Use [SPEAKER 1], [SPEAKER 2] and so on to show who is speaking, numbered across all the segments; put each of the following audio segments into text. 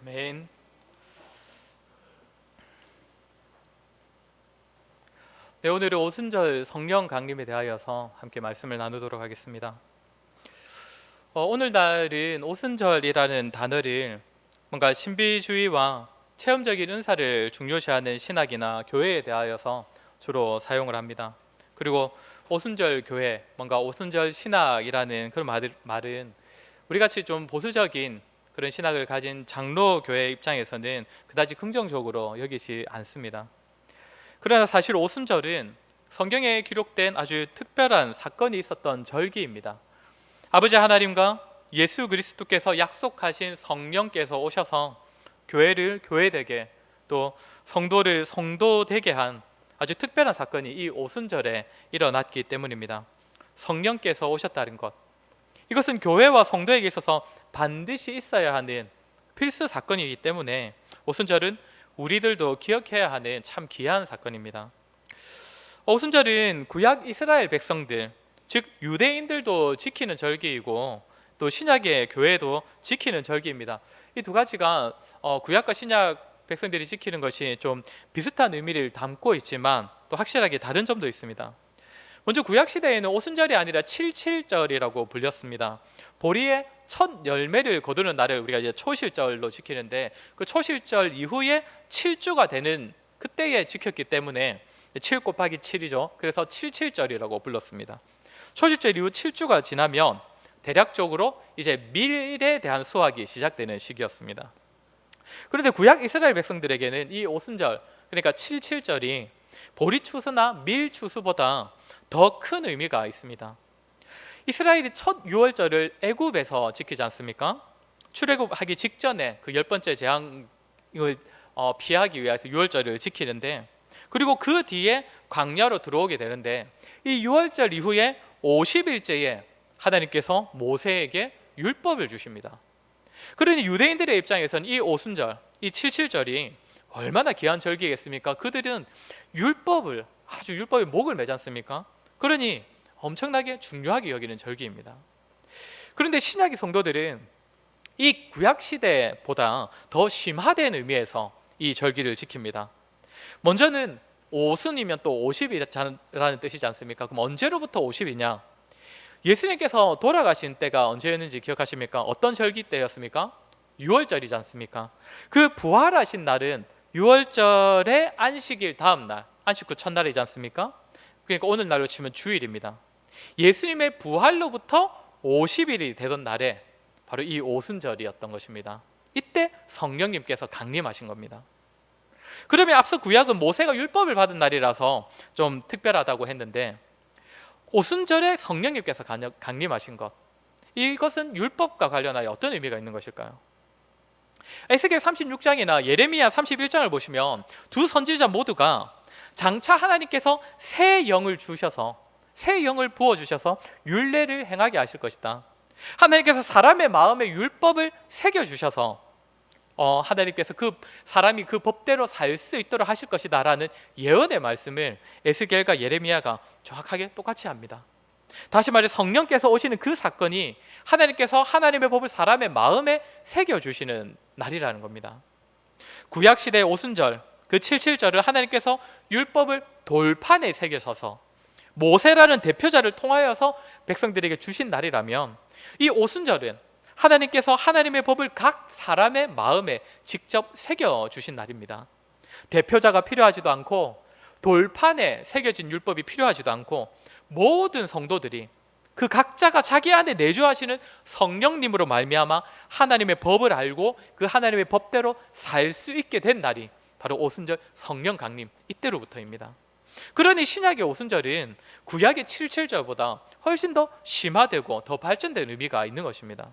[SPEAKER 1] 아멘. 네, 오늘은 오순절 성령 강림에 대하여서 함께 말씀을 나누도록 하겠습니다. 오늘날은 오순절이라는 단어를 뭔가 신비주의와 체험적인 은사를 중요시하는 신학이나 교회에 대하여서 주로 사용을 합니다. 그리고 오순절 교회, 뭔가 오순절 신학이라는 그런 말은 우리같이 좀 보수적인 그런 신학을 가진 장로 교회 입장에서는 그다지 긍정적으로 여기지 않습니다. 그러나 사실 오순절은 성경에 기록된 아주 특별한 사건이 있었던 절기입니다. 아버지 하나님과 예수 그리스도께서 약속하신 성령께서 오셔서 교회를 교회되게, 또 성도를 성도되게 한 아주 특별한 사건이 이 오순절에 일어났기 때문입니다. 성령께서 오셨다는 것, 이것은 교회와 성도에게 있어서 반드시 있어야 하는 필수 사건이기 때문에 오순절은 우리들도 기억해야 하는 참 귀한 사건입니다. 오순절은 구약 이스라엘 백성들, 즉 유대인들도 지키는 절기이고 또 신약의 교회도 지키는 절기입니다. 이 두 가지가 구약과 신약 백성들이 지키는 것이 좀 비슷한 의미를 담고 있지만 또 확실하게 다른 점도 있습니다. 먼저 구약 시대에는 오순절이 아니라 칠칠절이라고 불렸습니다. 보리의 첫 열매를 거두는 날을 우리가 이제 초실절로 지키는데, 그 초실절 이후에 7주가 되는 그때에 지켰기 때문에 7 곱하기 7이죠. 그래서 칠칠절이라고 불렀습니다. 초실절 이후 7주가 지나면 대략적으로 이제 밀에 대한 수확이 시작되는 시기였습니다. 그런데 구약 이스라엘 백성들에게는 이 오순절, 그러니까 칠칠절이 보리 추수나 밀 추수보다 더 큰 의미가 있습니다. 이스라엘이 첫 유월절을 애굽에서 지키지 않습니까? 출애굽하기 직전에 그 10번째 재앙을 피하기 위해서 유월절을 지키는데, 그리고 그 뒤에 광야로 들어오게 되는데, 이 유월절 이후에 50일째에 하나님께서 모세에게 율법을 주십니다. 그러니 유대인들의 입장에서는 이 오순절, 이 칠칠절이 얼마나 귀한 절기겠습니까? 그들은 율법의 목을 매지 않습니까? 그러니 엄청나게 중요하게 여기는 절기입니다. 그런데 신약의 성도들은 이 구약 시대보다 더 심화된 의미에서 이 절기를 지킵니다. 먼저는 오순이면 또 50이라는 뜻이지 않습니까? 그럼 언제로부터 50이냐? 예수님께서 돌아가신 때가 언제였는지 기억하십니까? 어떤 절기 때였습니까? 6월절이지 않습니까? 그 부활하신 날은 6월절의 안식일 다음 날, 안식 후 첫날이지 않습니까? 그러니까 오늘 날로 치면 주일입니다. 예수님의 부활로부터 50일이 되던 날에 바로 이 오순절이었던 것입니다. 이때 성령님께서 강림하신 겁니다. 그러면 앞서 구약은 모세가 율법을 받은 날이라서 좀 특별하다고 했는데, 오순절에 성령님께서 강림하신 것, 이것은 율법과 관련하여 어떤 의미가 있는 것일까요? 에스겔 36장이나 예레미야 31장을 보시면 두 선지자 모두가 장차 하나님께서 새 영을 부어주셔서 율례를 행하게 하실 것이다, 하나님께서 사람의 마음에 율법을 새겨주셔서 하나님께서 그 사람이 그 법대로 살 수 있도록 하실 것이다 라는 예언의 말씀을 에스겔과 예레미야가 정확하게 똑같이 합니다. 다시 말해 성령께서 오시는 그 사건이 하나님께서 하나님의 법을 사람의 마음에 새겨주시는 날이라는 겁니다. 구약시대의 오순절, 그 칠칠절을 하나님께서 율법을 돌판에 새겨서서 모세라는 대표자를 통하여서 백성들에게 주신 날이라면, 이 오순절은 하나님께서 하나님의 법을 각 사람의 마음에 직접 새겨주신 날입니다. 대표자가 필요하지도 않고 돌판에 새겨진 율법이 필요하지도 않고 모든 성도들이 그 각자가 자기 안에 내주하시는 성령님으로 말미암아 하나님의 법을 알고 그 하나님의 법대로 살 수 있게 된 날이 바로 오순절 성령 강림, 이때로부터입니다. 그러니 신약의 오순절은 구약의 칠칠절보다 훨씬 더 심화되고 더 발전된 의미가 있는 것입니다.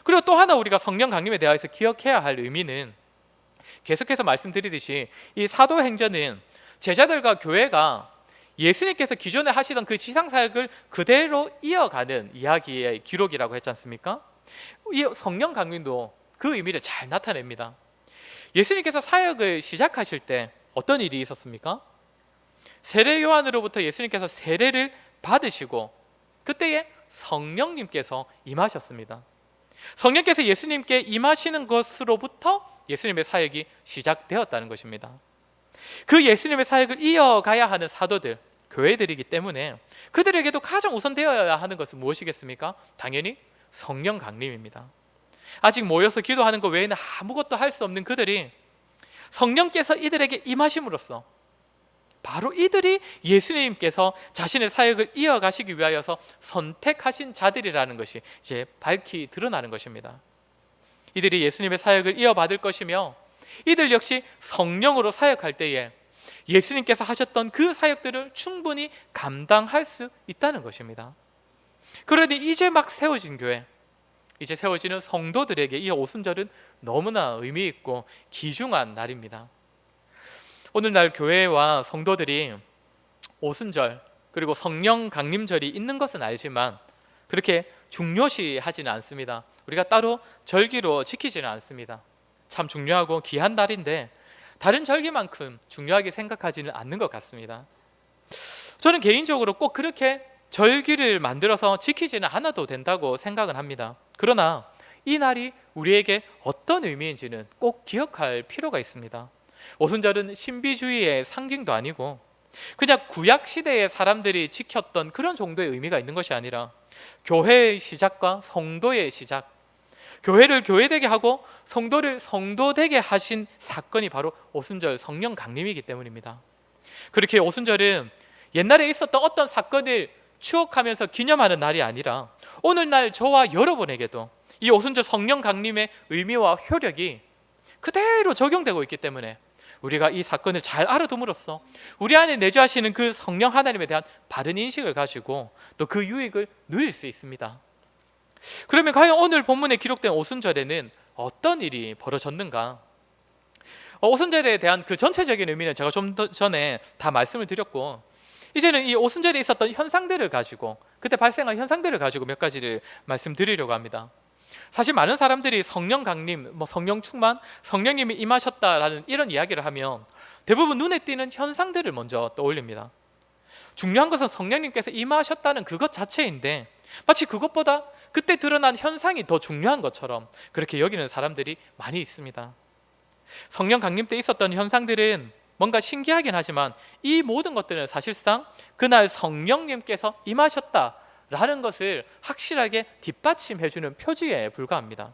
[SPEAKER 1] 그리고 또 하나 우리가 성령 강림에 대해서 기억해야 할 의미는, 계속해서 말씀드리듯이 이 사도행전은 제자들과 교회가 예수님께서 기존에 하시던 그 지상사역을 그대로 이어가는 이야기의 기록이라고 했지 않습니까? 이 성령 강림도 그 의미를 잘 나타냅니다. 예수님께서 사역을 시작하실 때 어떤 일이 있었습니까? 세례 요한으로부터 예수님께서 세례를 받으시고 그때에 성령님께서 임하셨습니다. 성령께서 예수님께 임하시는 것으로부터 예수님의 사역이 시작되었다는 것입니다. 그 예수님의 사역을 이어가야 하는 사도들, 교회들이기 때문에 그들에게도 가장 우선되어야 하는 것은 무엇이겠습니까? 당연히 성령 강림입니다. 아직 모여서 기도하는 것 외에는 아무것도 할 수 없는 그들이 성령께서 이들에게 임하심으로써 바로 이들이 예수님께서 자신의 사역을 이어가시기 위하여서 선택하신 자들이라는 것이 이제 밝히 드러나는 것입니다. 이들이 예수님의 사역을 이어받을 것이며 이들 역시 성령으로 사역할 때에 예수님께서 하셨던 그 사역들을 충분히 감당할 수 있다는 것입니다. 그러니 이제 막 세워진 교회, 이제 세워지는 성도들에게 이 오순절은 너무나 의미 있고 귀중한 날입니다. 오늘날 교회와 성도들이 오순절 그리고 성령 강림절이 있는 것은 알지만 그렇게 중요시하지는 않습니다. 우리가 따로 절기로 지키지는 않습니다. 참 중요하고 귀한 날인데 다른 절기만큼 중요하게 생각하지는 않는 것 같습니다. 저는 개인적으로 꼭 그렇게 절기를 만들어서 지키지는 않아도 된다고 생각은 합니다. 그러나 이 날이 우리에게 어떤 의미인지는 꼭 기억할 필요가 있습니다. 오순절은 신비주의의 상징도 아니고 그냥 구약 시대의 사람들이 지켰던 그런 정도의 의미가 있는 것이 아니라 교회의 시작과 성도의 시작, 교회를 교회되게 하고 성도를 성도되게 하신 사건이 바로 오순절 성령 강림이기 때문입니다. 그렇게 오순절은 옛날에 있었던 어떤 사건을 추억하면서 기념하는 날이 아니라 오늘날 저와 여러분에게도 이 오순절 성령 강림의 의미와 효력이 그대로 적용되고 있기 때문에 우리가 이 사건을 잘 알아둠으로써 우리 안에 내주하시는 그 성령 하나님에 대한 바른 인식을 가지고 또 그 유익을 누릴 수 있습니다. 그러면 과연 오늘 본문에 기록된 오순절에는 어떤 일이 벌어졌는가? 오순절에 대한 그 전체적인 의미는 제가 좀 전에 다 말씀을 드렸고 이제는 이 오순절에 있었던 현상들을 가지고 그때 발생한 현상들을 가지고 몇 가지를 말씀드리려고 합니다. 사실 많은 사람들이 성령 강림, 성령 충만, 성령님이 임하셨다라는 이런 이야기를 하면 대부분 눈에 띄는 현상들을 먼저 떠올립니다. 중요한 것은 성령님께서 임하셨다는 그것 자체인데 마치 그것보다 그때 드러난 현상이 더 중요한 것처럼 그렇게 여기는 사람들이 많이 있습니다. 성령 강림 때 있었던 현상들은 뭔가 신기하긴 하지만 이 모든 것들은 사실상 그날 성령님께서 임하셨다라는 것을 확실하게 뒷받침해주는 표지에 불과합니다.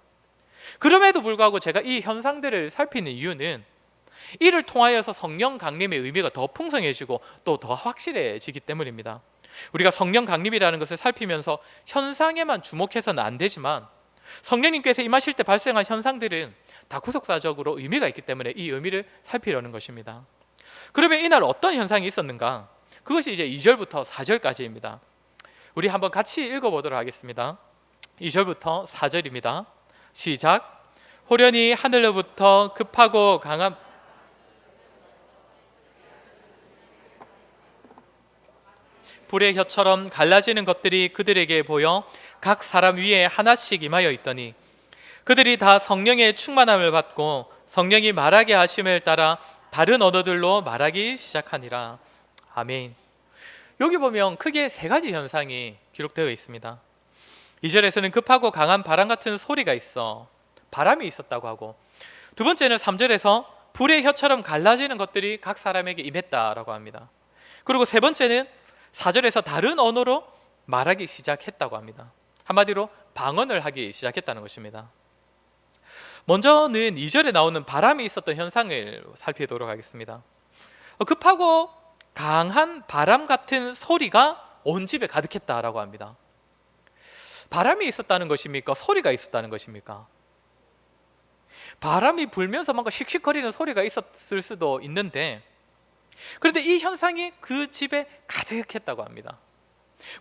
[SPEAKER 1] 그럼에도 불구하고 제가 이 현상들을 살피는 이유는 이를 통하여서 성령 강림의 의미가 더 풍성해지고 또 더 확실해지기 때문입니다. 우리가 성령 강림이라는 것을 살피면서 현상에만 주목해서는 안 되지만 성령님께서 임하실 때 발생한 현상들은 다 구속사적으로 의미가 있기 때문에 이 의미를 살피려는 것입니다. 그러면 이날 어떤 현상이 있었는가? 그것이 이제 2절부터 4절까지입니다. 우리 한번 같이 읽어보도록 하겠습니다. 2절부터 4절입니다. 시작. 호련히 하늘로부터 급하고 강한 불의 혀처럼 갈라지는 것들이 그들에게 보여 각 사람 위에 하나씩 임하여 있더니 그들이 다 성령의 충만함을 받고 성령이 말하게 하심을 따라 다른 언어들로 말하기 시작하니라. 아멘. 여기 보면 크게 세 가지 현상이 기록되어 있습니다. 2절에서는 급하고 강한 바람 같은 소리가 있어 바람이 있었다고 하고, 두 번째는 3절에서 불의 혀처럼 갈라지는 것들이 각 사람에게 임했다라고 합니다. 그리고 세 번째는 4절에서 다른 언어로 말하기 시작했다고 합니다. 한마디로 방언을 하기 시작했다는 것입니다. 먼저는 2절에 나오는 바람이 있었던 현상을 살피도록 하겠습니다. 급하고 강한 바람 같은 소리가 온 집에 가득했다라고 합니다. 바람이 있었다는 것입니까? 소리가 있었다는 것입니까? 바람이 불면서 뭔가 씩씩거리는 소리가 있었을 수도 있는데, 그런데 이 현상이 그 집에 가득했다고 합니다.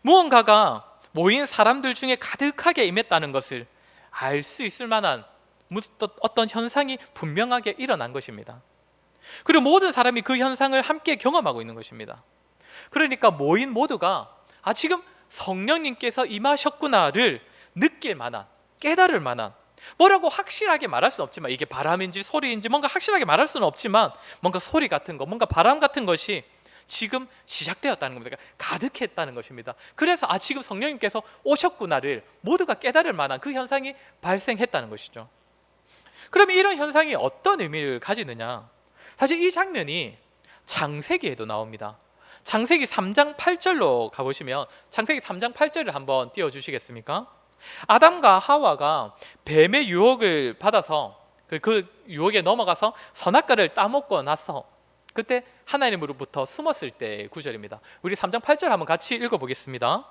[SPEAKER 1] 무언가가 모인 사람들 중에 가득하게 임했다는 것을 알 수 있을 만한 어떤 현상이 분명하게 일어난 것입니다. 그리고 모든 사람이 그 현상을 함께 경험하고 있는 것입니다. 그러니까 모인 모두가 지금 성령님께서 임하셨구나를 느낄 만한, 깨달을 만한, 뭐라고 확실하게 말할 수는 없지만, 이게 바람인지 소리인지 뭔가 확실하게 말할 수는 없지만 뭔가 소리 같은 거, 뭔가 바람 같은 것이 지금 시작되었다는 겁니다. 그러니까 가득했다는 것입니다. 그래서 지금 성령님께서 오셨구나를 모두가 깨달을 만한 그 현상이 발생했다는 것이죠. 그러면 이런 현상이 어떤 의미를 가지느냐? 사실 이 장면이 창세기에도 나옵니다. 창세기 3장 8절로 가보시면 창세기 3장 8절을 한번 띄워주시겠습니까? 아담과 하와가 뱀의 유혹을 받아서 그 유혹에 넘어가서 선악과를 따먹고 나서 그때 하나님으로부터 숨었을 때의 구절입니다. 우리 3장 8절 한번 같이 읽어보겠습니다.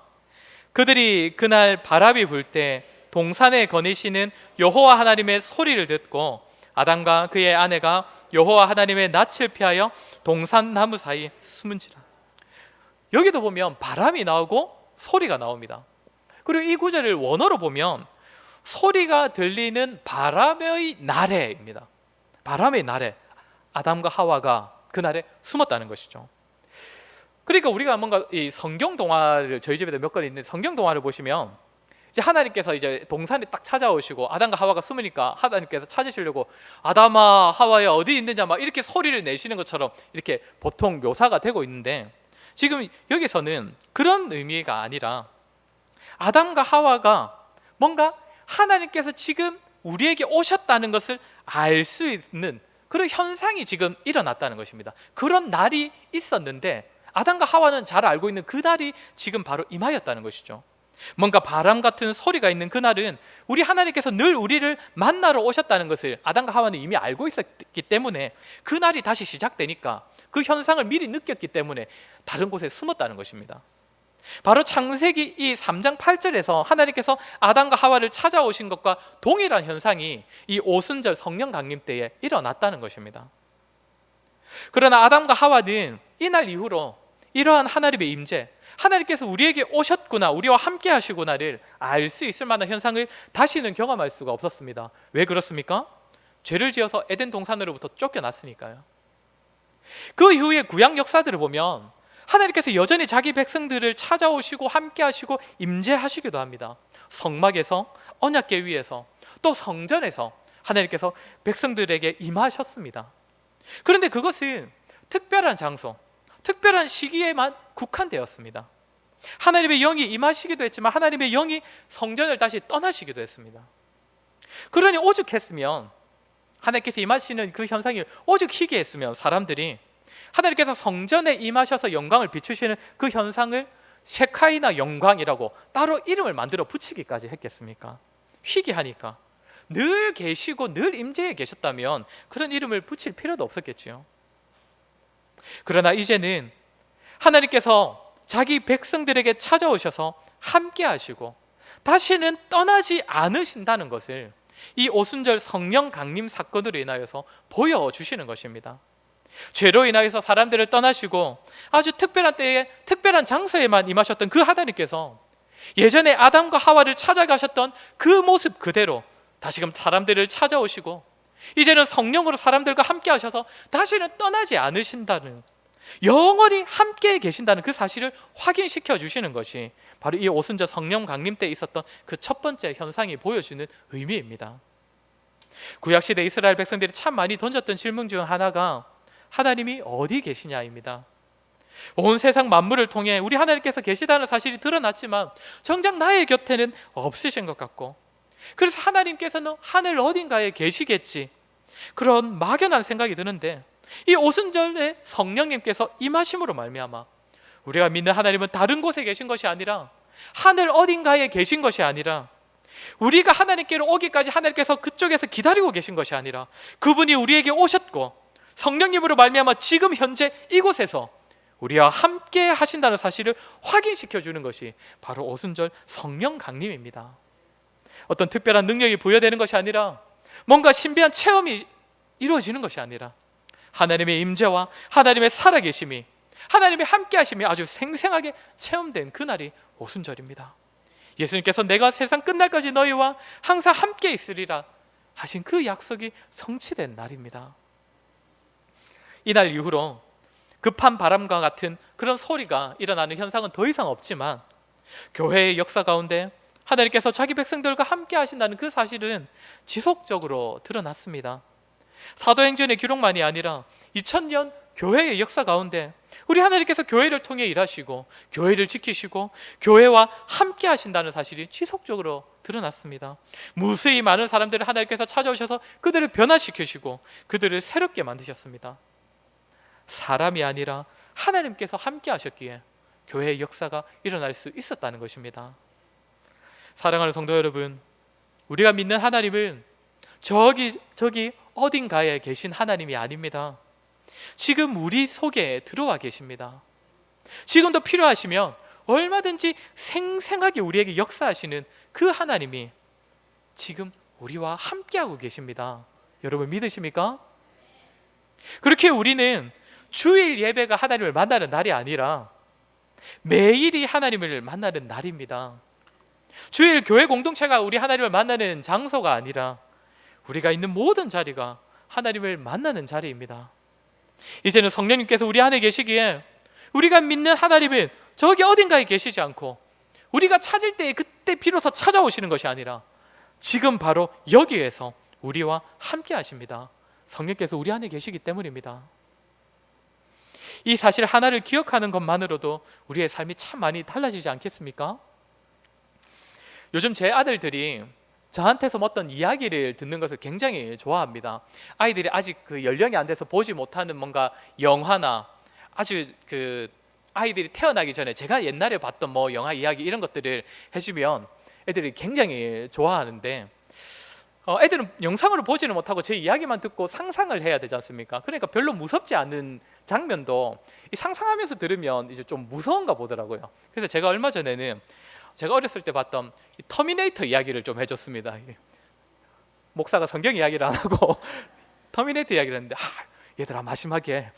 [SPEAKER 1] 그들이 그날 바람이 불 때 동산에 거니시는 여호와 하나님의 소리를 듣고 아담과 그의 아내가 여호와 하나님의 낯을 피하여 동산 나무 사이 숨은지라. 여기도 보면 바람이 나오고 소리가 나옵니다. 그리고 이 구절을 원어로 보면 소리가 들리는 바람의 나래입니다. 바람의 나래. 아담과 하와가 그날에 숨었다는 것이죠. 그러니까 우리가 뭔가 이 성경 동화를 저희 집에도 몇 권 있는데 성경 동화를 보시면 이제 하나님께서 이제 동산에 딱 찾아오시고 아담과 하와가 숨으니까 하나님께서 찾으시려고 아담아 하와야 어디 있느냐 막 이렇게 소리를 내시는 것처럼 이렇게 보통 묘사가 되고 있는데 지금 여기서는 그런 의미가 아니라 아담과 하와가 뭔가 하나님께서 지금 우리에게 오셨다는 것을 알 수 있는 그런 현상이 지금 일어났다는 것입니다. 그런 날이 있었는데 아담과 하와는 잘 알고 있는 그 날이 지금 바로 임하였다는 것이죠. 뭔가 바람 같은 소리가 있는 그날은 우리 하나님께서 늘 우리를 만나러 오셨다는 것을 아담과 하와는 이미 알고 있었기 때문에 그 날이 다시 시작되니까 그 현상을 미리 느꼈기 때문에 다른 곳에 숨었다는 것입니다. 바로 창세기 이 3장 8절에서 하나님께서 아담과 하와를 찾아오신 것과 동일한 현상이 이 오순절 성령 강림 때에 일어났다는 것입니다. 그러나 아담과 하와는 이날 이후로 이러한 하나님의 임재, 하나님께서 우리에게 오셨구나, 우리와 함께 하시구나를 알 수 있을 만한 현상을 다시는 경험할 수가 없었습니다. 왜 그렇습니까? 죄를 지어서 에덴 동산으로부터 쫓겨났으니까요. 그 이후의 구약 역사들을 보면 하나님께서 여전히 자기 백성들을 찾아오시고 함께 하시고 임재하시기도 합니다. 성막에서, 언약궤 위에서, 또 성전에서 하나님께서 백성들에게 임하셨습니다. 그런데 그것은 특별한 장소, 특별한 시기에만 국한되었습니다. 하나님의 영이 임하시기도 했지만 하나님의 영이 성전을 다시 떠나시기도 했습니다. 그러니 오죽했으면, 하나님께서 임하시는 그 현상이 오죽 희귀했으면 사람들이 하나님께서 성전에 임하셔서 영광을 비추시는 그 현상을 셰카이나 영광이라고 따로 이름을 만들어 붙이기까지 했겠습니까? 희귀하니까. 늘 계시고 늘 임재해 계셨다면 그런 이름을 붙일 필요도 없었겠지요. 그러나 이제는 하나님께서 자기 백성들에게 찾아오셔서 함께 하시고 다시는 떠나지 않으신다는 것을 이 오순절 성령 강림 사건으로 인하여서 보여주시는 것입니다. 죄로 인하여서 사람들을 떠나시고 아주 특별한 때에 특별한 장소에만 임하셨던 그 하나님께서 예전에 아담과 하와를 찾아가셨던 그 모습 그대로 다시금 사람들을 찾아오시고 이제는 성령으로 사람들과 함께 하셔서 다시는 떠나지 않으신다는, 영원히 함께 계신다는 그 사실을 확인시켜 주시는 것이 바로 이 오순절 성령 강림 때 있었던 그 첫 번째 현상이 보여주는 의미입니다. 구약시대 이스라엘 백성들이 참 많이 던졌던 질문 중 하나가 하나님이 어디 계시냐입니다. 온 세상 만물을 통해 우리 하나님께서 계시다는 사실이 드러났지만 정작 나의 곁에는 없으신 것 같고, 그래서 하나님께서는 하늘 어딘가에 계시겠지, 그런 막연한 생각이 드는데 이 오순절에 성령님께서 임하심으로 말미암아 우리가 믿는 하나님은 다른 곳에 계신 것이 아니라 하늘 어딘가에 계신 것이 아니라 우리가 하나님께로 오기까지 하나님께서 그쪽에서 기다리고 계신 것이 아니라 그분이 우리에게 오셨고 성령님으로 말미암아 지금 현재 이곳에서 우리와 함께 하신다는 사실을 확인시켜 주는 것이 바로 오순절 성령 강림입니다. 어떤 특별한 능력이 부여되는 것이 아니라 뭔가 신비한 체험이 이루어지는 것이 아니라 하나님의 임재와 하나님의 살아계심이, 하나님의 함께하심이 아주 생생하게 체험된 그날이 오순절입니다. 예수님께서 내가 세상 끝날까지 너희와 항상 함께 있으리라 하신 그 약속이 성취된 날입니다. 이날 이후로 급한 바람과 같은 그런 소리가 일어나는 현상은 더 이상 없지만 교회의 역사 가운데 하나님께서 자기 백성들과 함께 하신다는 그 사실은 지속적으로 드러났습니다. 사도행전의 기록만이 아니라 2000년 교회의 역사 가운데 우리 하나님께서 교회를 통해 일하시고 교회를 지키시고 교회와 함께 하신다는 사실이 지속적으로 드러났습니다. 무수히 많은 사람들을 하나님께서 찾아오셔서 그들을 변화시키시고 그들을 새롭게 만드셨습니다. 사람이 아니라 하나님께서 함께 하셨기에 교회의 역사가 일어날 수 있었다는 것입니다. 사랑하는 성도 여러분, 우리가 믿는 하나님은 저기 어딘가에 계신 하나님이 아닙니다. 지금 우리 속에 들어와 계십니다. 지금도 필요하시면 얼마든지 생생하게 우리에게 역사하시는 그 하나님이 지금 우리와 함께하고 계십니다. 여러분 믿으십니까? 그렇게 우리는 주일 예배가 하나님을 만나는 날이 아니라 매일이 하나님을 만나는 날입니다. 주일 교회 공동체가 우리 하나님을 만나는 장소가 아니라 우리가 있는 모든 자리가 하나님을 만나는 자리입니다. 이제는 성령님께서 우리 안에 계시기에 우리가 믿는 하나님은 저기 어딘가에 계시지 않고 우리가 찾을 때 그때 비로소 찾아오시는 것이 아니라 지금 바로 여기에서 우리와 함께 하십니다. 성령께서 우리 안에 계시기 때문입니다. 이 사실 하나를 기억하는 것만으로도 우리의 삶이 참 많이 달라지지 않겠습니까? 요즘 제 아들들이 저한테서 어떤 이야기를 듣는 것을 굉장히 좋아합니다. 아이들이 아직 그 연령이 안 돼서 보지 못하는 뭔가 영화나 아주 그 아이들이 태어나기 전에 제가 옛날에 봤던 뭐 영화 이야기 이런 것들을 해주면 애들이 굉장히 좋아하는데 애들은 영상으로 보지는 못하고 제 이야기만 듣고 상상을 해야 되지 않습니까? 그러니까 별로 무섭지 않은 장면도 이 상상하면서 들으면 이제 좀 무서운가 보더라고요. 그래서 제가 얼마 전에는 제가 어렸을 때 봤던 이 터미네이터 이야기를 좀 해줬습니다. 목사가 성경 이야기를 안 하고 터미네이터 이야기를 했는데 얘들아 마지막에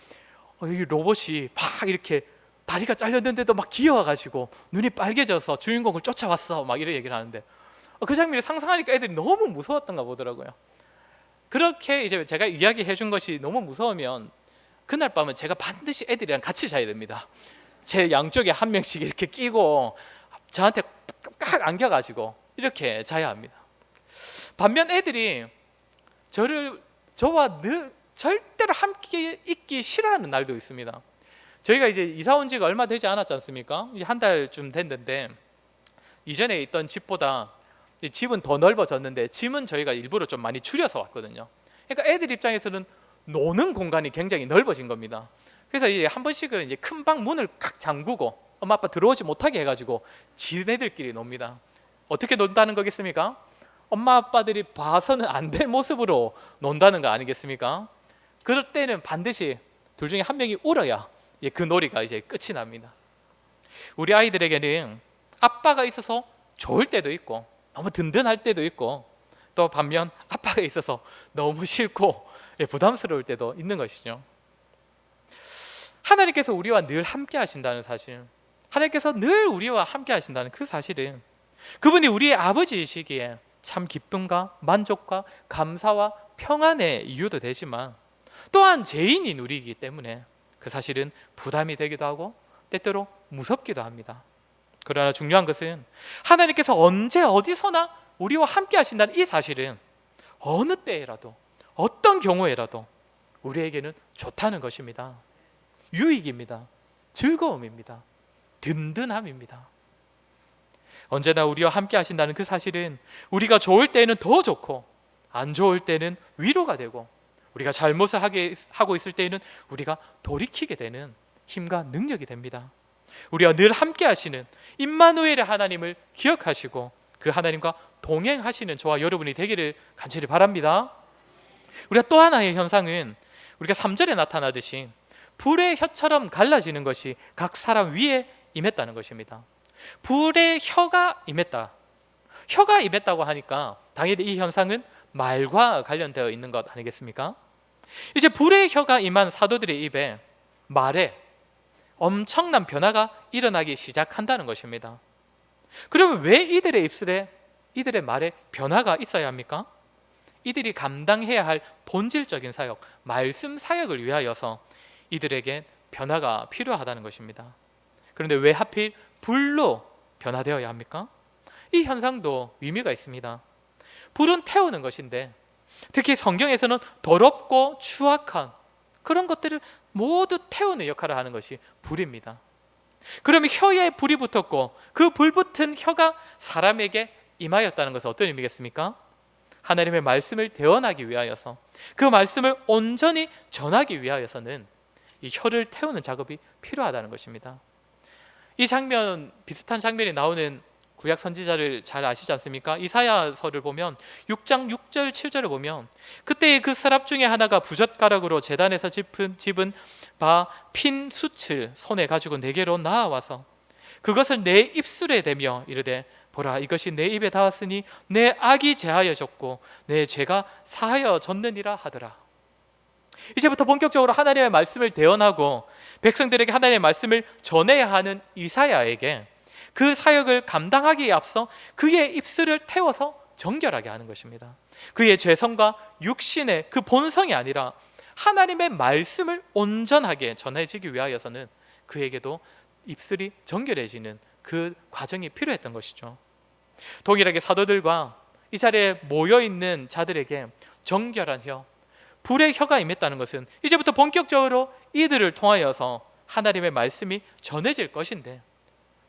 [SPEAKER 1] 이 로봇이 막 이렇게 다리가 잘렸는데도 막 기어와가지고 눈이 빨개져서 주인공을 쫓아왔어 막 이런 얘기를 하는데 그 장면을 상상하니까 애들이 너무 무서웠던가 보더라고요. 그렇게 이제 제가 이야기해 준 것이 너무 무서우면 그날 밤은 제가 반드시 애들이랑 같이 자야 됩니다. 제 양쪽에 한 명씩 이렇게 끼고 저한테 깍 안겨가지고 이렇게 자야 합니다. 반면 애들이 저와 늘 절대로 함께 있기 싫어하는 날도 있습니다. 저희가 이제 이사 온 지가 얼마 되지 않았지 않습니까? 이제 한 달쯤 됐는데 이전에 있던 집보다 집은 더 넓어졌는데 짐은 저희가 일부러 좀 많이 줄여서 왔거든요. 그러니까 애들 입장에서는 노는 공간이 굉장히 넓어진 겁니다. 그래서 이제 한 번씩은 이제 큰 방 문을 칵 잠그고 엄마 아빠 들어오지 못하게 해가지고 지네들끼리 놉니다. 어떻게 논다는 거겠습니까? 엄마 아빠들이 봐서는 안 될 모습으로 논다는 거 아니겠습니까? 그럴 때는 반드시 둘 중에 한 명이 울어야 그 놀이가 이제 끝이 납니다. 우리 아이들에게는 아빠가 있어서 좋을 때도 있고 너무 든든할 때도 있고 또 반면 아빠가 있어서 너무 싫고 부담스러울 때도 있는 것이죠. 하나님께서 우리와 늘 함께 하신다는 사실, 하나님께서 늘 우리와 함께 하신다는 그 사실은 그분이 우리의 아버지이시기에 참 기쁨과 만족과 감사와 평안의 이유도 되지만 또한 죄인인 우리이기 때문에 그 사실은 부담이 되기도 하고 때때로 무섭기도 합니다. 그러나 중요한 것은 하나님께서 언제 어디서나 우리와 함께 하신다는 이 사실은 어느 때라도 어떤 경우에라도 우리에게는 좋다는 것입니다. 유익입니다. 즐거움입니다. 든든함입니다. 언제나 우리와 함께 하신다는 그 사실은 우리가 좋을 때는 더 좋고 안 좋을 때는 위로가 되고 우리가 잘못을 하고 있을 때에는 우리가 돌이키게 되는 힘과 능력이 됩니다. 우리와 늘 함께 하시는 임마누엘의 하나님을 기억하시고 그 하나님과 동행하시는 저와 여러분이 되기를 간절히 바랍니다. 우리가 또 하나의 현상은 우리가 3절에 나타나듯이 불의 혀처럼 갈라지는 것이 각 사람 위에 임했다는 것입니다. 불의 혀가 임했다. 혀가 임했다고 하니까 당연히 이 현상은 말과 관련되어 있는 것 아니겠습니까? 이제 불의 혀가 임한 사도들의 입에 말에 엄청난 변화가 일어나기 시작한다는 것입니다. 그러면 왜 이들의 입술에, 이들의 말에 변화가 있어야 합니까? 이들이 감당해야 할 본질적인 사역, 말씀 사역을 위하여서 이들에게 변화가 필요하다는 것입니다. 그런데 왜 하필 불로 변화되어야 합니까? 이 현상도 의미가 있습니다. 불은 태우는 것인데 특히 성경에서는 더럽고 추악한 그런 것들을 모두 태우는 역할을 하는 것이 불입니다. 그러면 혀에 불이 붙었고 그 불붙은 혀가 사람에게 임하였다는 것은 어떤 의미겠습니까? 하나님의 말씀을 대언하기 위하여서, 그 말씀을 온전히 전하기 위하여서는 이 혀를 태우는 작업이 필요하다는 것입니다. 이 장면, 비슷한 장면이 나오는 구약 선지자를 잘 아시지 않습니까? 이사야서를 보면 6장 6절 7절을 보면 그때의 그 서랍 중에 하나가 부젓가락으로 제단에서 집은 바 핀 숯을 손에 가지고 내게로 나아와서 그것을 내 입술에 대며 이르되 보라, 이것이 내 입에 닿았으니 내 악이 제하여졌고 내 죄가 사하여졌느니라 하더라. 이제부터 본격적으로 하나님의 말씀을 대언하고 백성들에게 하나님의 말씀을 전해야 하는 이사야에게 그 사역을 감당하기에 앞서 그의 입술을 태워서 정결하게 하는 것입니다. 그의 죄성과 육신의 그 본성이 아니라 하나님의 말씀을 온전하게 전해지기 위하여서는 그에게도 입술이 정결해지는 그 과정이 필요했던 것이죠. 동일하게 사도들과 이 자리에 모여있는 자들에게 정결한 혀, 불의 혀가 임했다는 것은 이제부터 본격적으로 이들을 통하여서 하나님의 말씀이 전해질 것인데,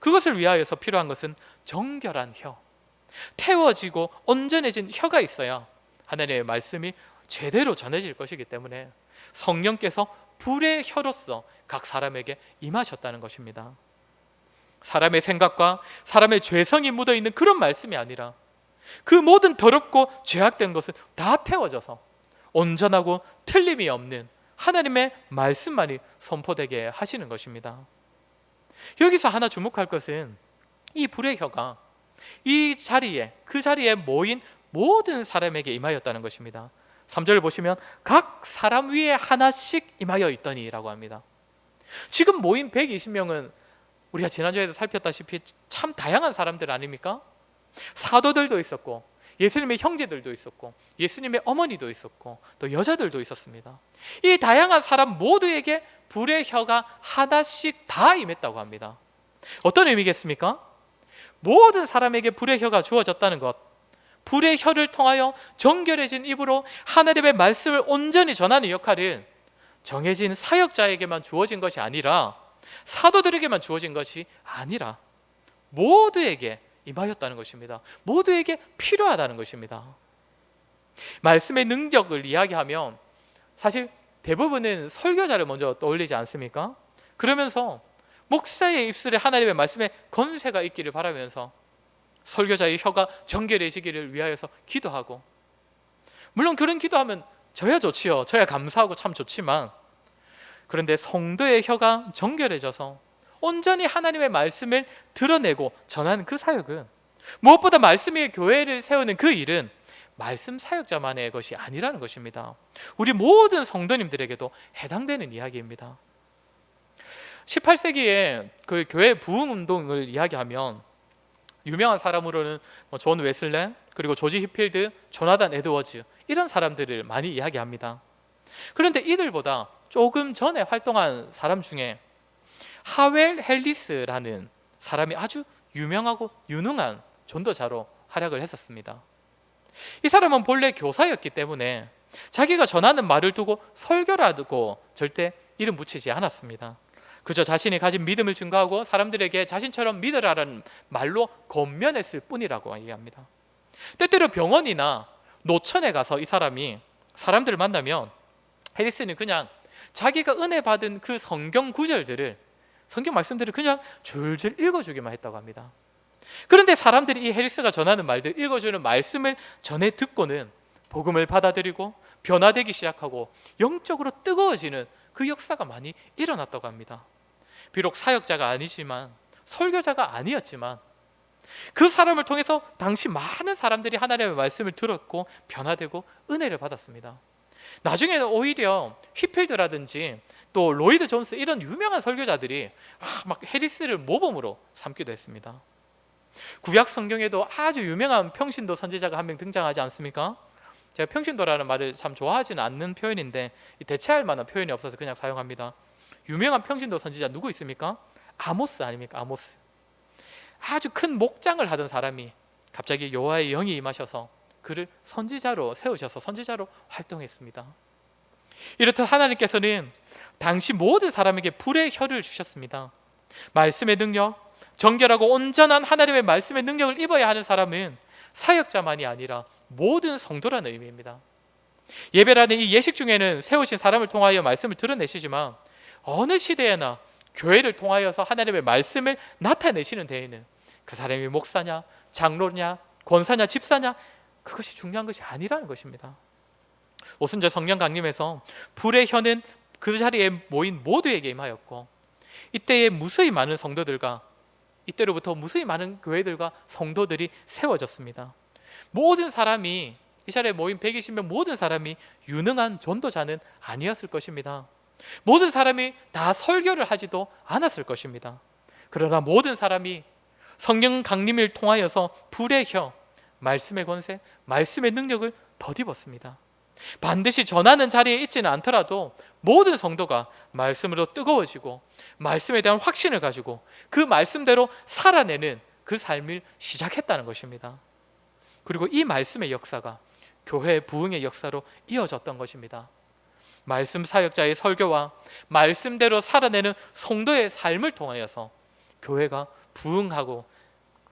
[SPEAKER 1] 그것을 위하여서 필요한 것은 정결한 혀, 태워지고 온전해진 혀가 있어야 하나님의 말씀이 제대로 전해질 것이기 때문에 성령께서 불의 혀로서 각 사람에게 임하셨다는 것입니다. 사람의 생각과 사람의 죄성이 묻어있는 그런 말씀이 아니라 그 모든 더럽고 죄악된 것은 다 태워져서 온전하고 틀림이 없는 하나님의 말씀만이 선포되게 하시는 것입니다. 여기서 하나 주목할 것은 이 불의 혀가 이 자리에, 그 자리에 모인 모든 사람에게 임하였다는 것입니다. 3절을 보시면 각 사람 위에 하나씩 임하여 있더니 라고 합니다. 지금 모인 120명은 우리가 지난주에도 살폈다시피 참 다양한 사람들 아닙니까? 사도들도 있었고 예수님의 형제들도 있었고 예수님의 어머니도 있었고 또 여자들도 있었습니다. 이 다양한 사람 모두에게 불의 혀가 하나씩 다 임했다고 합니다. 어떤 의미겠습니까? 모든 사람에게 불의 혀가 주어졌다는 것, 불의 혀를 통하여 정결해진 입으로 하나님의 말씀을 온전히 전하는 역할은 정해진 사역자에게만 주어진 것이 아니라, 사도들에게만 주어진 것이 아니라 모두에게 임하였다는 것입니다. 모두에게 필요하다는 것입니다. 말씀의 능력을 이야기하면 사실 대부분은 설교자를 먼저 떠올리지 않습니까? 그러면서 목사의 입술에 하나님의 말씀에 권세가 있기를 바라면서 설교자의 혀가 정결해지기를 위하여서 기도하고, 물론 그런 기도하면 저야 좋지요. 저야 감사하고 참 좋지만, 그런데 성도의 혀가 정결해져서 온전히 하나님의 말씀을 드러내고 전하는 그 사역은, 무엇보다 말씀 위에 교회를 세우는 그 일은 말씀 사역자만의 것이 아니라는 것입니다. 우리 모든 성도님들에게도 해당되는 이야기입니다. 18세기에 그 교회 부흥 운동을 이야기하면 유명한 사람으로는 존 웨슬레, 그리고 조지 히필드, 조나단 에드워즈, 이런 사람들을 많이 이야기합니다. 그런데 이들보다 조금 전에 활동한 사람 중에 하웰 헬리스라는 사람이 아주 유명하고 유능한 전도자로 활약을 했었습니다. 이 사람은 본래 교사였기 때문에 자기가 전하는 말을 두고 설교라고 절대 이름 붙이지 않았습니다. 그저 자신이 가진 믿음을 증거하고 사람들에게 자신처럼 믿으라는 말로 권면했을 뿐이라고 얘기합니다. 때때로 병원이나 노천에 가서 이 사람이 사람들을 만나면 해리스는 그냥 자기가 은혜 받은 그 성경 구절들을, 성경 말씀들을 그냥 줄줄 읽어주기만 했다고 합니다. 그런데 사람들이 이 해리스가 전하는 말들, 읽어주는 말씀을 전해 듣고는 복음을 받아들이고 변화되기 시작하고 영적으로 뜨거워지는 그 역사가 많이 일어났다고 합니다. 비록 사역자가 아니지만, 설교자가 아니었지만 그 사람을 통해서 당시 많은 사람들이 하나님의 말씀을 들었고 변화되고 은혜를 받았습니다. 나중에는 오히려 히필드라든지 또 로이드 존스, 이런 유명한 설교자들이 막 해리스를 모범으로 삼기도 했습니다. 구약 성경에도 아주 유명한 평신도 선지자가 한 명 등장하지 않습니까? 제가 평신도라는 말을 참 좋아하지는 않는 표현인데 대체할 만한 표현이 없어서 그냥 사용합니다. 유명한 평신도 선지자 누구 있습니까? 아모스 아닙니까? 아모스. 아주 큰 목장을 하던 사람이 갑자기 여호와의 영이 임하셔서 그를 선지자로 세우셔서 선지자로 활동했습니다. 이렇듯 하나님께서는 당시 모든 사람에게 불의 혀를 주셨습니다. 말씀의 능력, 정결하고 온전한 하나님의 말씀의 능력을 입어야 하는 사람은 사역자만이 아니라 모든 성도라는 의미입니다. 예배라는 이 예식 중에는 세우신 사람을 통하여 말씀을 드러내시지만 어느 시대에나 교회를 통하여서 하나님의 말씀을 나타내시는 데에는 그 사람이 목사냐, 장로냐, 권사냐, 집사냐, 그것이 중요한 것이 아니라는 것입니다. 오순절 성령 강림에서 불의 혀는 그 자리에 모인 모두에게 임하였고, 이때에 무수히 많은 성도들과 이때로부터 무수히 많은 교회들과 성도들이 세워졌습니다. 모든 사람이, 이 자리에 모인 120명 모든 사람이 유능한 전도자는 아니었을 것입니다. 모든 사람이 다 설교를 하지도 않았을 것입니다. 그러나 모든 사람이 성령 강림을 통하여서 불의 혀, 말씀의 권세, 말씀의 능력을 덧입었습니다. 반드시 전하는 자리에 있지는 않더라도 모든 성도가 말씀으로 뜨거워지고 말씀에 대한 확신을 가지고 그 말씀대로 살아내는 그 삶을 시작했다는 것입니다. 그리고 이 말씀의 역사가 교회 부흥의 역사로 이어졌던 것입니다. 말씀 사역자의 설교와 말씀대로 살아내는 성도의 삶을 통하여서 교회가 부흥하고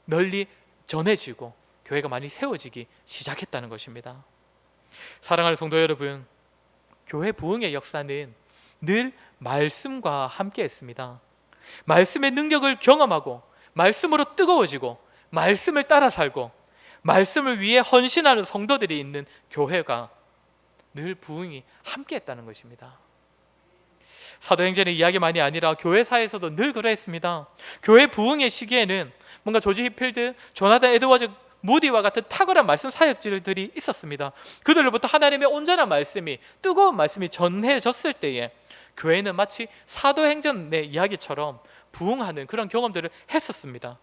[SPEAKER 1] 널리 전해지고 교회가 많이 세워지기 시작했다는 것입니다. 사랑하는 성도 여러분, 교회 부흥의 역사는 늘 말씀과 함께 했습니다. 말씀의 능력을 경험하고 말씀으로 뜨거워지고 말씀을 따라 살고 말씀을 위해 헌신하는 성도들이 있는 교회가 늘 부흥이 함께 했다는 것입니다. 사도행전의 이야기만이 아니라 교회사에서도 늘 그러했습니다. 교회 부흥의 시기에는 뭔가 조지 히필드, 조나단 에드워즈 무디와 같은 탁월한 말씀 사역자들이 있었습니다. 그들로부터 하나님의 온전한 말씀이, 뜨거운 말씀이 전해졌을 때에 교회는 마치 사도행전의 이야기처럼 부흥하는 그런 경험들을 했었습니다.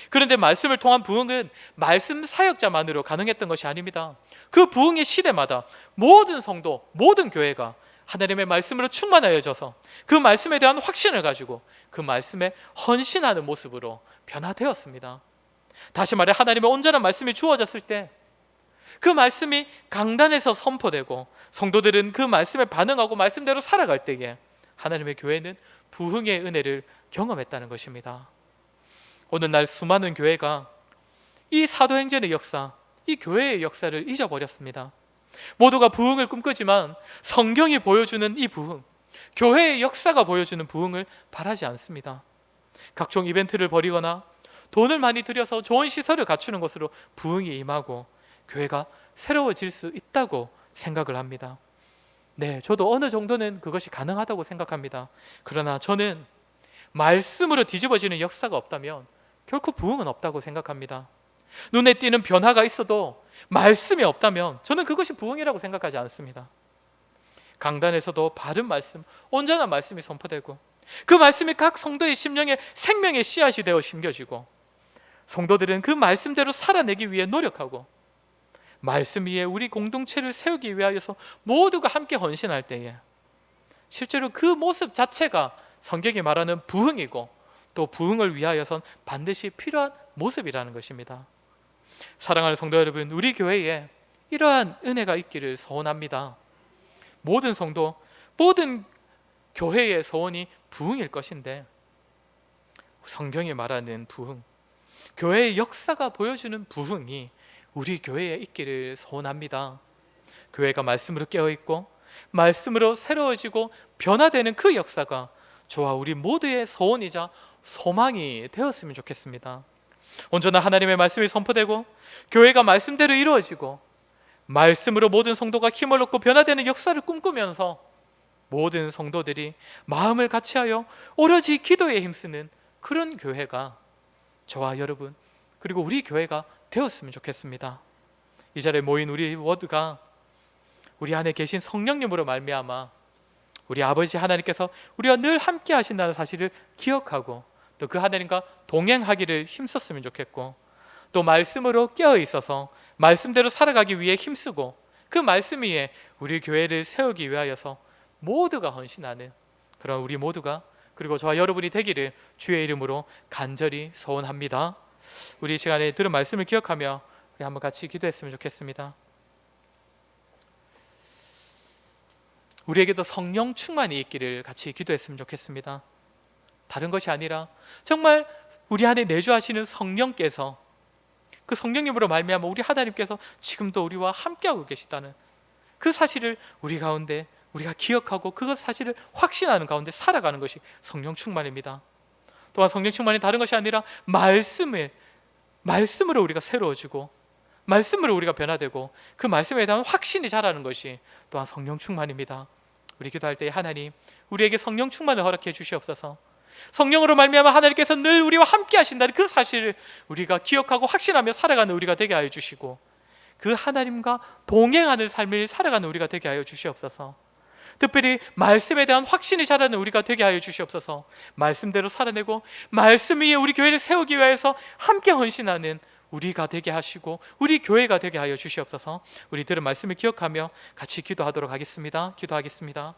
[SPEAKER 1] 그런데 말씀을 통한 부흥은 말씀 사역자만으로 가능했던 것이 아닙니다. 그 부흥의 시대마다 모든 성도, 모든 교회가 하나님의 말씀으로 충만하여져서 그 말씀에 대한 확신을 가지고 그 말씀에 헌신하는 모습으로 변화되었습니다. 다시 말해 하나님의 온전한 말씀이 주어졌을 때 그 말씀이 강단에서 선포되고 성도들은 그 말씀에 반응하고 말씀대로 살아갈 때에 하나님의 교회는 부흥의 은혜를 경험했다는 것입니다. 오늘날 수많은 교회가 이 사도행전의 역사, 이 교회의 역사를 잊어버렸습니다. 모두가 부흥을 꿈꾸지만 성경이 보여주는 이 부흥, 교회의 역사가 보여주는 부흥을 바라지 않습니다. 각종 이벤트를 벌이거나 돈을 많이 들여서 좋은 시설을 갖추는 것으로 부흥이 임하고 교회가 새로워질 수 있다고 생각을 합니다. 네, 저도 어느 정도는 그것이 가능하다고 생각합니다. 그러나 저는 말씀으로 뒤집어지는 역사가 없다면 결코 부흥은 없다고 생각합니다. 눈에 띄는 변화가 있어도 말씀이 없다면 저는 그것이 부흥이라고 생각하지 않습니다. 강단에서도 바른 말씀, 온전한 말씀이 선포되고 그 말씀이 각 성도의 심령에 생명의 씨앗이 되어 심겨지고 성도들은 그 말씀대로 살아내기 위해 노력하고 말씀 위에 우리 공동체를 세우기 위하여서 모두가 함께 헌신할 때에 실제로 그 모습 자체가 성경이 말하는 부흥이고 또 부흥을 위하여선 반드시 필요한 모습이라는 것입니다. 사랑하는 성도 여러분, 우리 교회에 이러한 은혜가 있기를 소원합니다. 모든 성도, 모든 교회의 소원이 부흥일 것인데 성경이 말하는 부흥, 교회의 역사가 보여주는 부흥이 우리 교회에 있기를 소원합니다. 교회가 말씀으로 깨어있고 말씀으로 새로워지고 변화되는 그 역사가 저와 우리 모두의 소원이자 소망이 되었으면 좋겠습니다. 온전한 하나님의 말씀이 선포되고 교회가 말씀대로 이루어지고 말씀으로 모든 성도가 힘을 얻고 변화되는 역사를 꿈꾸면서 모든 성도들이 마음을 같이하여 오로지 기도에 힘쓰는 그런 교회가 저와 여러분 그리고 우리 교회가 되었으면 좋겠습니다. 이 자리에 모인 우리 워드가 우리 안에 계신 성령님으로 말미암아 우리 아버지 하나님께서 우리와 늘 함께 하신다는 사실을 기억하고 또 그 하나님과 동행하기를 힘썼으면 좋겠고 또 말씀으로 깨어 있어서 말씀대로 살아가기 위해 힘쓰고 그 말씀 위에 우리 교회를 세우기 위하여서 모두가 헌신하는 그런 우리 모두가 그리고 저와 여러분이 되기를 주의 이름으로 간절히 소원합니다. 우리 이 시간에 들은 말씀을 기억하며 우리 한번 같이 기도했으면 좋겠습니다. 우리에게도 성령 충만이 있기를 같이 기도했으면 좋겠습니다. 다른 것이 아니라 정말 우리 안에 내주하시는 성령께서, 그 성령님으로 말미암아 우리 하나님께서 지금도 우리와 함께하고 계시다는 그 사실을 우리 가운데 우리가 기억하고 그 사실을 확신하는 가운데 살아가는 것이 성령 충만입니다. 또한 성령 충만이 다른 것이 아니라 말씀으로 우리가 새로워지고 말씀으로 우리가 변화되고 그 말씀에 대한 확신이 자라는 것이 또한 성령 충만입니다. 우리 기도할 때 하나님, 우리에게 성령 충만을 허락해 주시옵소서. 성령으로 말미암아 하나님께서 늘 우리와 함께 하신다는 그 사실을 우리가 기억하고 확신하며 살아가는 우리가 되게 하여 주시고, 그 하나님과 동행하는 삶을 살아가는 우리가 되게 하여 주시옵소서. 특별히 말씀에 대한 확신이 자라는 우리가 되게 하여 주시옵소서. 말씀대로 살아내고 말씀 위에 우리 교회를 세우기 위해서 함께 헌신하는 우리가 되게 하시고 우리 교회가 되게 하여 주시옵소서. 우리 들은 말씀을 기억하며 같이 기도하도록 하겠습니다. 기도하겠습니다.